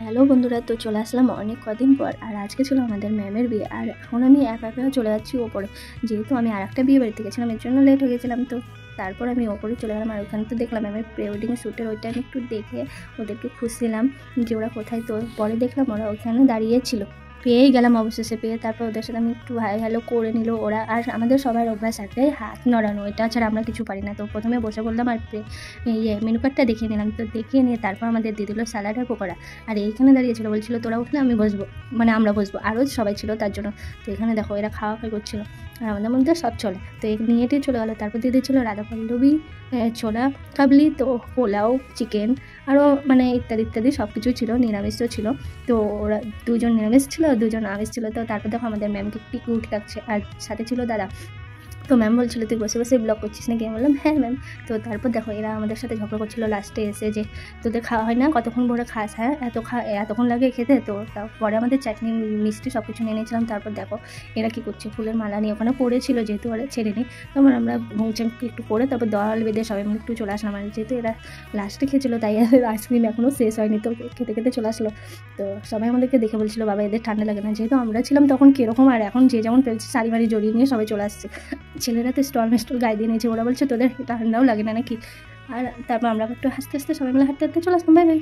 Hello বন্ধুরা, তো চলে আসলাম অনেক কদিন পর। আর আজকে ছিল আমাদের ম্যামের বিয়ে। আর এখন আমি একা একা চলে যাচ্ছি ওপরে, যেহেতু আমি আরেকটা বিয়ে বাড়িতে গেছিলাম, এর জন্য লেট হয়ে গেছিলাম। তো তারপর আমি ওপরে চলে গেলাম। আর ওখানে তো দেখলাম ম্যামের প্রি ওয়েডিং শ্যুটের ওইটা আমি একটু দেখে ওদেরকে খুঁজছিলাম যে ওরা কোথায়। তো পরে দেখলাম ওরা ওখানে দাঁড়িয়েছিল, পেয়েই গেলাম অবশেষে। পেয়ে তারপর ওদের সাথে আমি একটু হাই হ্যালো করে নিল ওরা। আর আমাদের সবার অভ্যাস আছে হাত নড়ানো, এটা ছাড়া আমরা কিছু পারি না। তো প্রথমে বসে বললাম আর মেনু কার্ডটা দেখিয়ে নিলাম। তো দেখিয়ে নিয়ে তারপর আমাদের দিয়ে দিল স্যালাড আর পকোড়া। আর এইখানে দাঁড়িয়েছিল, বলছিল তোরা উঠলে আমি বসবো, মানে আমরা বসবো, আরও সবাই ছিল তার জন্য। তো এখানে দেখো এরা খাওয়া খাওয়া করছিল আর আমাদের মধ্যে সব চলে। তো এই নিয়েটেই চলে গেলো। তারপর দিয়ে দিয়েছিলো রাধা পল্লবী, ছোলা কাবলি, তো পোলাও, চিকেন, আরও মানে ইত্যাদি ইত্যাদি সব কিছুই ছিল, নিরামিষও ছিল। তো ওরা দুজন নিরামিষ ছিল, দুজন আমিষ ছিল। তো তারপর দেখো আমাদের ম্যামকে কি কিউট লাগছে, আর সাথে ছিল দাদা। তো ম্যাম বলছিল তুই বসে বসে ব্লগ করছিস নাকি? আমি বললাম হ্যাঁ ম্যাম। তো তারপর দেখো এরা আমাদের সাথে ঝগড়া করছিলো লাস্টে এসে যে তোদের খাওয়া হয় না, কতক্ষণ ভরে খাস, হ্যাঁ এতক্ষণ লাগে খেতে। তো তারপরে আমাদের চাটনি মিষ্টি সব কিছু নিয়ে নিয়েছিলাম। তারপর দেখো এরা কী করছে, ফুলের মালা নিয়ে ওখানে পড়েছিল, যেহেতু ওরা ছেড়ে নিই। তারপর আমরা ভোংচাংটি একটু করে তারপর দল বেঁধে সবাই মিলে একটু চলে আসলাম। আর যেহেতু এরা লাস্টে খেয়েছিলো তাই আইসক্রিম এখনও শেষ হয়নি, তো খেতে খেতে চলে আসলো। তো সবাই আমাদেরকে দেখে বলছিল বাবা এদের ঠান্ডা লাগে না, যেহেতু আমরা ছিলাম তখন কীরকম, আর এখন যে যেমন ফেলছে শাড়ি মাড়ি জড়িয়ে নিয়ে সবাই চলে আসছে। ছেলেরা তো স্টল মেস্টল গায়ে দিয়ে নিয়েছে, ওরা বলছে তোদের ঠান্ডাও লাগে না নাকি। আর তারপর আমরা একটু হাসতে হাসতে সবাই মিলে হাঁটতে হাঁটতে চলে আসলাম। Bye bye.